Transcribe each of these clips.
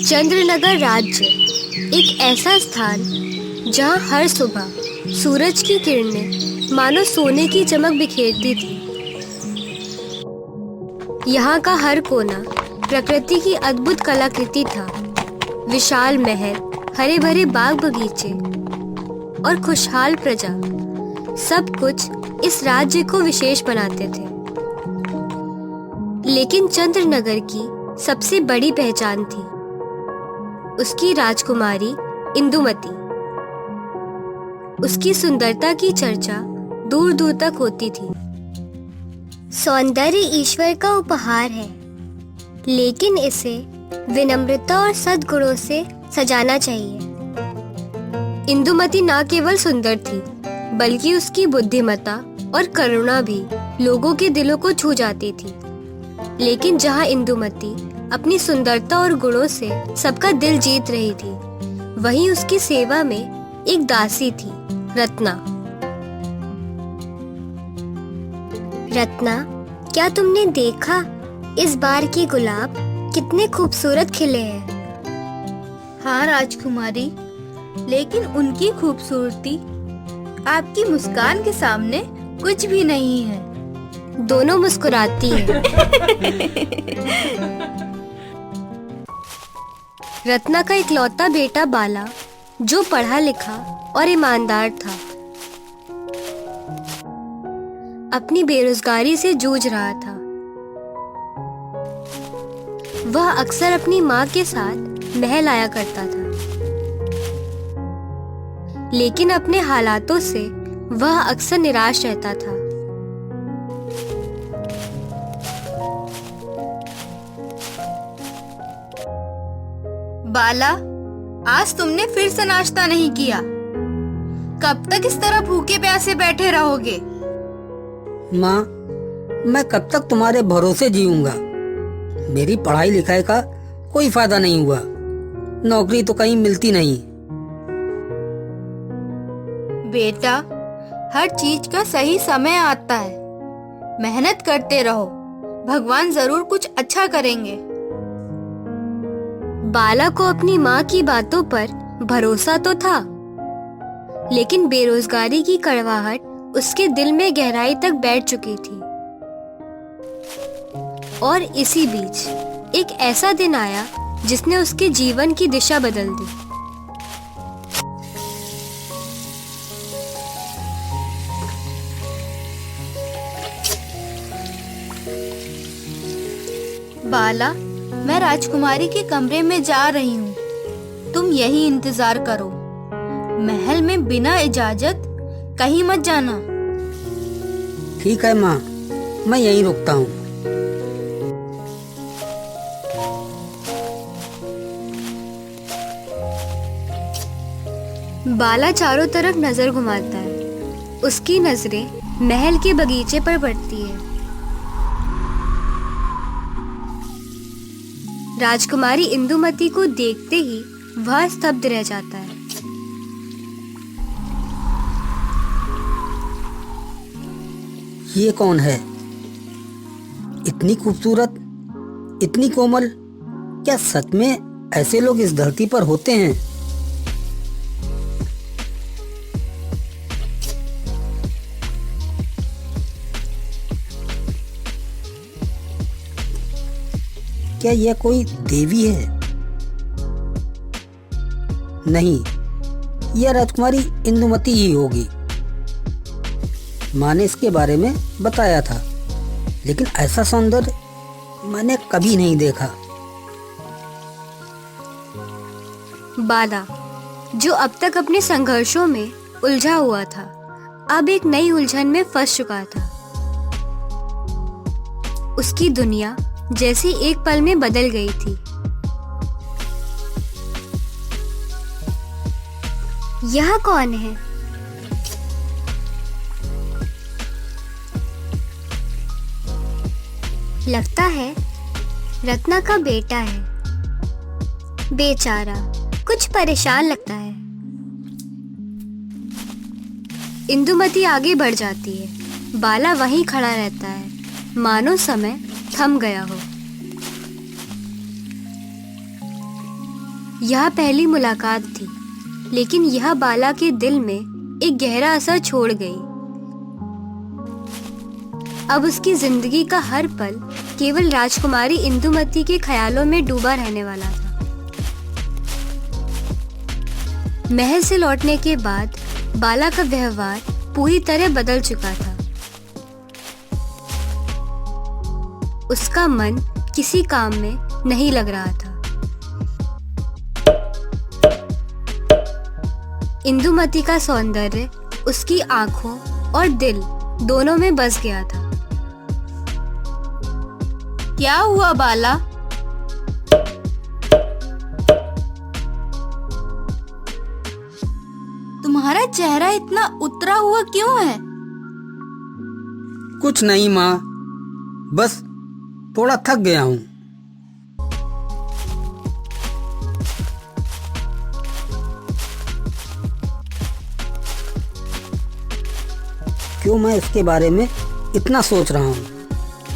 चंद्रनगर राज्य एक ऐसा स्थान जहाँ हर सुबह सूरज की किरणें मानो सोने की चमक बिखेरती थी। यहाँ का हर कोना प्रकृति की अद्भुत कलाकृति था। विशाल महल, हरे भरे बाग बगीचे और खुशहाल प्रजा, सब कुछ इस राज्य को विशेष बनाते थे। लेकिन चंद्रनगर की सबसे बड़ी पहचान थी उसकी राजकुमारी इंदुमती। उसकी सुंदरता की चर्चा दूर दूर तक होती थी। सौंदर्य ईश्वर का उपहार है, लेकिन इसे विनम्रता और सद्गुणों से सजाना चाहिए। इंदुमती न केवल सुंदर थी, बल्कि उसकी बुद्धिमत्ता और करुणा भी लोगों के दिलों को छू जाती थी। लेकिन जहाँ इंदुमती अपनी सुंदरता और गुणों से सबका दिल जीत रही थी, वहीं उसकी सेवा में एक दासी थी, रत्ना। रत्ना, क्या तुमने देखा इस बार के गुलाब कितने खूबसूरत खिले हैं? हाँ राजकुमारी, लेकिन उनकी खूबसूरती आपकी मुस्कान के सामने कुछ भी नहीं है। दोनों मुस्कुराती हैं। रत्ना का इकलौता बेटा बाला, जो पढ़ा लिखा और ईमानदार था, अपनी बेरोजगारी से जूझ रहा था। वह अक्सर अपनी माँ के साथ महल आया करता था, लेकिन अपने हालातों से वह अक्सर निराश रहता था। बाला, आज तुमने फिर से नाश्ता नहीं किया। कब तक इस तरह भूखे प्यासे बैठे रहोगे? माँ, मैं कब तक तुम्हारे भरोसे जीऊंगा? मेरी पढ़ाई लिखाई का कोई फायदा नहीं हुआ, नौकरी तो कहीं मिलती नहीं। बेटा, हर चीज का सही समय आता है। मेहनत करते रहो, भगवान जरूर कुछ अच्छा करेंगे। बाला को अपनी माँ की बातों पर भरोसा तो था, लेकिन बेरोजगारी की कड़वाहट उसके दिल में गहराई तक बैठ चुकी थी। और इसी बीच एक ऐसा दिन आया जिसने उसके जीवन की दिशा बदल दी। बाला, मैं राजकुमारी के कमरे में जा रही हूँ। तुम यही इंतजार करो। महल में बिना इजाजत कहीं मत जाना। ठीक है माँ, मैं यहीं रुकता हूँ। बाला चारों तरफ नजर घुमाता है। उसकी नजरें महल के बगीचे पर पड़ती है। राजकुमारी इंदुमती को देखते ही वह स्तब्ध रह जाता है। ये कौन है? इतनी खूबसूरत, इतनी कोमल, क्या सच में ऐसे लोग इस धरती पर होते हैं? क्या यह कोई देवी है? नहीं, यह राजकुमारी इंदुमती ही होगी। माँ ने इसके बारे में बताया था, लेकिन ऐसा सौंदर्य मैंने कभी नहीं देखा। बाला, जो अब तक अपने संघर्षों में उलझा हुआ था, अब एक नई उलझन में फंस चुका था। उसकी दुनिया जैसे एक पल में बदल गई थी। यह कौन है? लगता है रत्ना का बेटा है। बेचारा कुछ परेशान लगता है। इंदुमती आगे बढ़ जाती है। बाला वहीं खड़ा रहता है, मानो समय थम गया हो। यह पहली मुलाकात थी, लेकिन यह बाला के दिल में एक गहरा असर छोड़ गई। अब उसकी जिंदगी का हर पल केवल राजकुमारी इंदुमती के ख्यालों में डूबा रहने वाला था। महल से लौटने के बाद बाला का व्यवहार पूरी तरह बदल चुका था। उसका मन किसी काम में नहीं लग रहा था। इंदुमती का सौंदर्य उसकी आंखों और दिल दोनों में बस गया था। क्या हुआ बाला? तुम्हारा चेहरा इतना उतरा हुआ क्यों है? कुछ नहीं माँ, बस थोड़ा थक गया हूँ। क्यों मैं इसके बारे में इतना सोच रहा हूँ?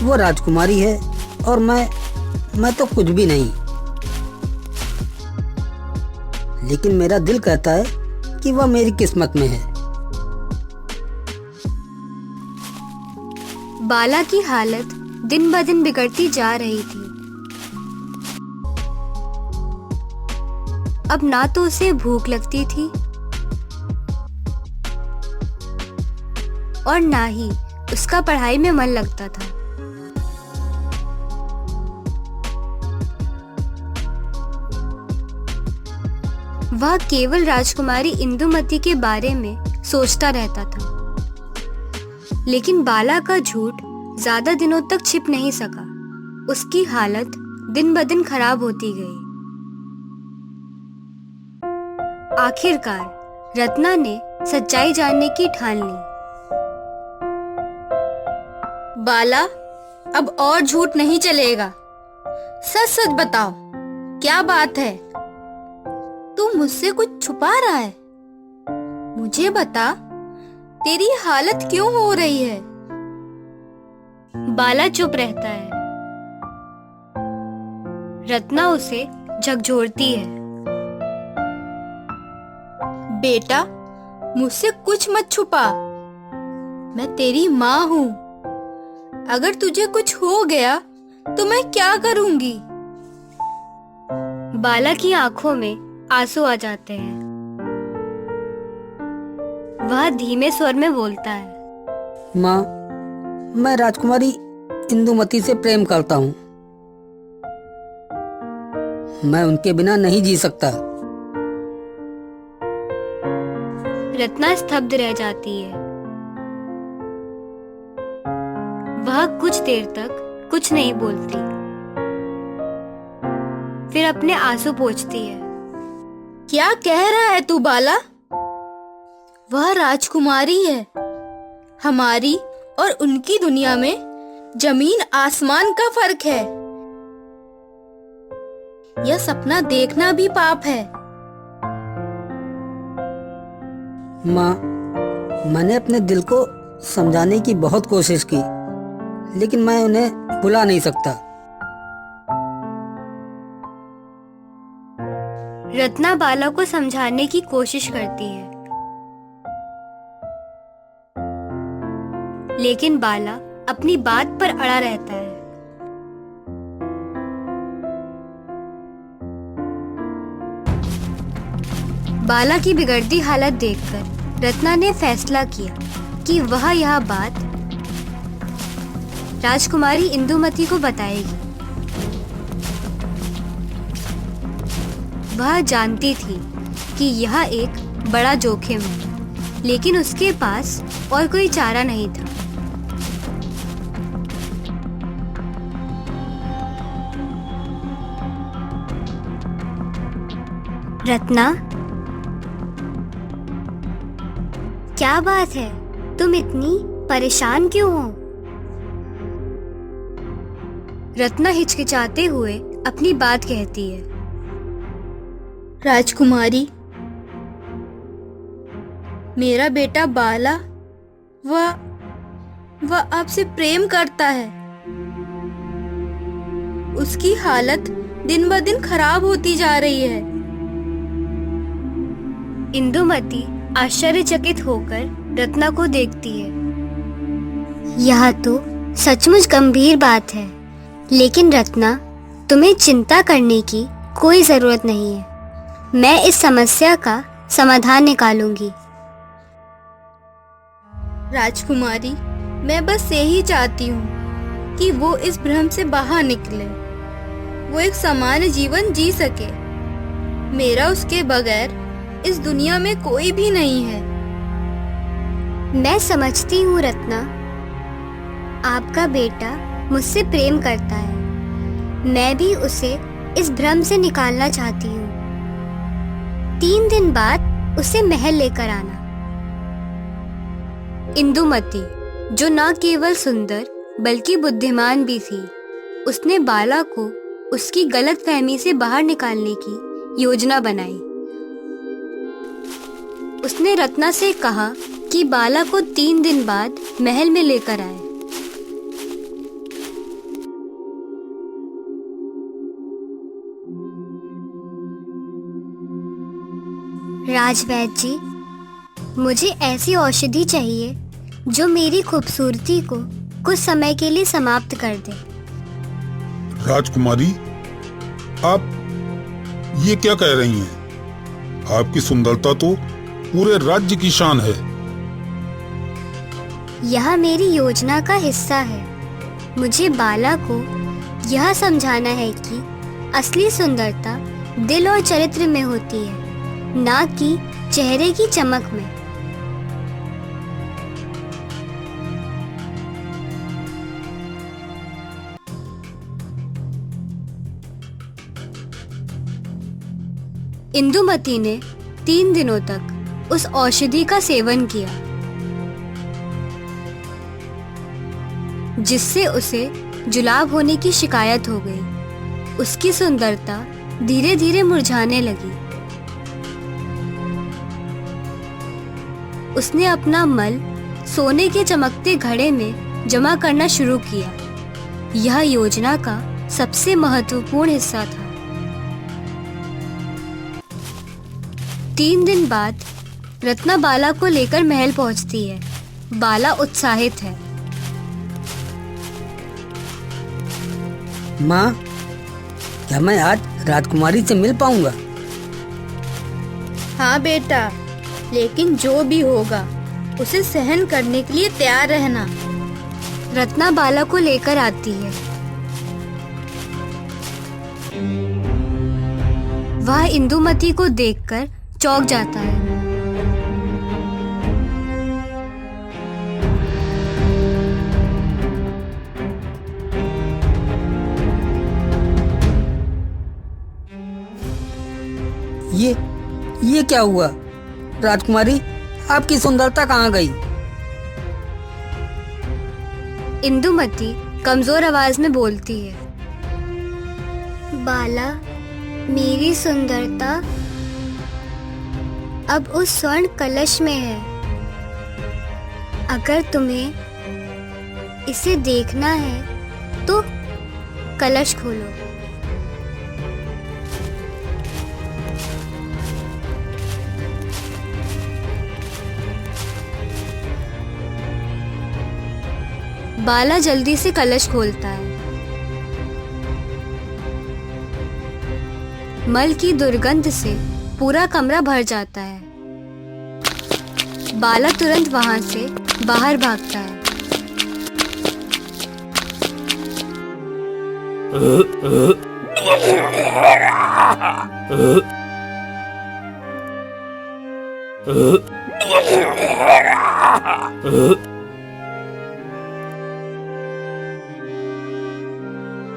वो राजकुमारी है और मैं तो कुछ भी नहीं। लेकिन मेरा दिल कहता है कि वह मेरी किस्मत में है। बाला की हालत दिन ब दिन बिगड़ती जा रही थी। अब ना तो उसे भूख लगती थी और ना ही उसका पढ़ाई में मन लगता था। वह केवल राजकुमारी इंदुमती के बारे में सोचता रहता था। लेकिन बाला का झूठ ज्यादा दिनों तक छिप नहीं सका। उसकी हालत दिन ब दिन खराब होती गई। आखिरकार रत्ना ने सच्चाई जानने की ठान ली। बाला, अब और झूठ नहीं चलेगा। सच सच बताओ, क्या बात है? तू मुझसे कुछ छुपा रहा है? मुझे बता, तेरी हालत क्यों हो रही है? बाला चुप रहता है। रत्ना उसे झकझोरती है। बेटा, मुझसे कुछ मत छुपा। मैं तेरी माँ हूँ। अगर तुझे कुछ हो गया तो मैं क्या करूँगी? बाला की आंखों में आंसू आ जाते हैं। वह धीमे स्वर में बोलता है, माँ, मैं राजकुमारी इंदुमती से प्रेम करता हूँ। मैं उनके बिना नहीं जी सकता। रत्ना स्तब्ध रह जाती है। वह कुछ देर तक कुछ नहीं बोलती, फिर अपने आंसू पोंछती है। क्या कह रहा है तू बाला? वह राजकुमारी है। हमारी और उनकी दुनिया में जमीन आसमान का फर्क है। यह सपना देखना भी पाप है। माँ, मैंने अपने दिल को समझाने की बहुत कोशिश की, लेकिन मैं उन्हें भुला नहीं सकता। रत्ना बाला को समझाने की कोशिश करती है, लेकिन बाला अपनी बात पर अड़ा रहता है। बाला की बिगड़ती हालत देखकर रत्ना ने फैसला किया कि वह यह बात राजकुमारी इंदुमती को बताएगी। वह जानती थी कि यह एक बड़ा जोखिम है, लेकिन उसके पास और कोई चारा नहीं था। रत्ना, क्या बात है? तुम इतनी परेशान क्यों हो? रत्ना हिचकिचाते हुए अपनी बात कहती है। राजकुमारी, मेरा बेटा बाला वह आपसे प्रेम करता है। उसकी हालत दिन ब दिन खराब होती जा रही है। इंदुमती आश्चर्यचकित होकर रत्ना को देखती है। यह तो सचमुच गंभीर बात है, लेकिन रत्ना, तुम्हें चिंता करने की कोई जरूरत नहीं है। मैं इस समस्या का समाधान निकालूंगी। राजकुमारी, मैं बस यही चाहती हूँ कि वो इस भ्रम से बाहर निकले, वो एक सामान्य जीवन जी सके। मेरा उसके बगैर इस दुनिया में कोई भी नहीं है। मैं समझती हूँ रत्ना, आपका बेटा मुझसे प्रेम करता है। मैं भी उसे इस भ्रम से निकालना चाहती हूँ। 3 दिन बाद उसे महल लेकर आना। इंदुमती, जो न केवल सुंदर बल्कि बुद्धिमान भी थी, उसने बाला को उसकी गलतफहमी से बाहर निकालने की योजना बनाई। उसने रत्ना से कहा कि बाला को 3 दिन बाद महल में लेकर आए। राजवैद्य जी, मुझे ऐसी औषधि चाहिए जो मेरी खूबसूरती को कुछ समय के लिए समाप्त कर दे। राजकुमारी, आप ये क्या कह रही हैं? आपकी सुंदरता तो पूरे राज्य की शान है। यह मेरी योजना का हिस्सा है। मुझे बाला को यह समझाना है कि असली सुंदरता दिल और चरित्र में होती है, ना कि चेहरे की चमक में। इंदुमती ने 3 दिनों तक उस औषधि का सेवन किया, जिससे उसे जुलाब होने की शिकायत हो गई। उसकी सुंदरता धीरे धीरे मुरझाने लगी। उसने अपना मल सोने के चमकते घड़े में जमा करना शुरू किया। यह योजना का सबसे महत्वपूर्ण हिस्सा था। 3 दिन बाद रत्ना बाला को लेकर महल पहुंचती है। बाला उत्साहित है। माँ, क्या मैं आज राजकुमारी से मिल पाऊंगा? हाँ बेटा, लेकिन जो भी होगा उसे सहन करने के लिए तैयार रहना। रत्ना बाला को लेकर आती है। वह इंदुमती को देखकर चौंक जाता है। ये क्या हुआ? राजकुमारी, आपकी सुंदरता कहाँ गई? इंदुमती कमजोर आवाज में बोलती है। बाला, मेरी सुंदरता अब उस स्वर्ण कलश में है। अगर तुम्हें इसे देखना है तो कलश खोलो। बाला जल्दी से कलश खोलता है। मल की दुर्गंध से पूरा कमरा भर जाता है। बाला तुरंत वहां से बाहर भागता है।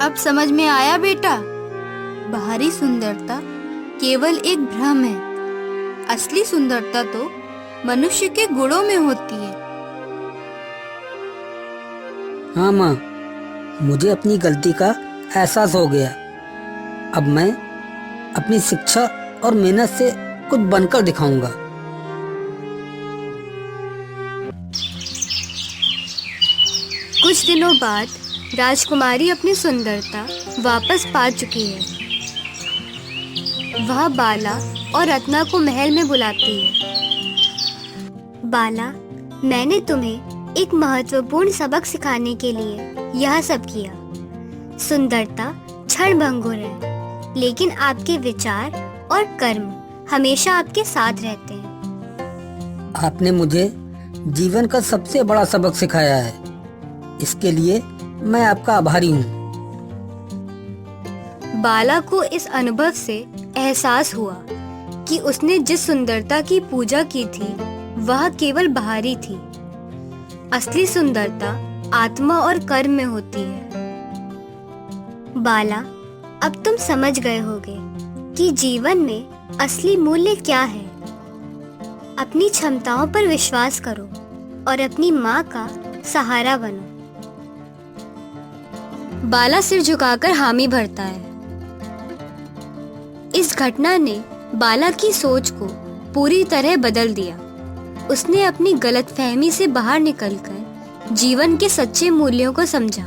अब समझ में आया बेटा, बाहरी सुंदरता केवल एक भ्रम है। असली सुंदरता तो मनुष्य के गुणों में होती है। हाँ माँ, मुझे अपनी गलती का एहसास हो गया। अब मैं अपनी शिक्षा और मेहनत से कुछ बनकर दिखाऊंगा। कुछ दिनों बाद राजकुमारी अपनी सुंदरता वापस पा चुकी है। वह बाला और रत्ना को महल में बुलाती है। बाला, मैंने तुम्हें एक महत्वपूर्ण सबक सिखाने के लिए यह सब किया। सुंदरता क्षणभंगुर है, लेकिन आपके विचार और कर्म हमेशा आपके साथ रहते हैं। आपने मुझे जीवन का सबसे बड़ा सबक सिखाया है। इसके लिए मैं आपका आभारी हूँ। बाला को इस अनुभव से एहसास हुआ कि उसने जिस सुंदरता की पूजा की थी वह केवल बाहरी थी। असली सुंदरता आत्मा और कर्म में होती है। बाला, अब तुम समझ गए होगे कि जीवन में असली मूल्य क्या है। अपनी क्षमताओं पर विश्वास करो और अपनी माँ का सहारा बनो। बाला सिर झुकाकर हामी भरता है। इस घटना ने बाला की सोच को पूरी तरह बदल दिया। उसने अपनी गलतफहमी से बाहर निकलकर जीवन के सच्चे मूल्यों को समझा।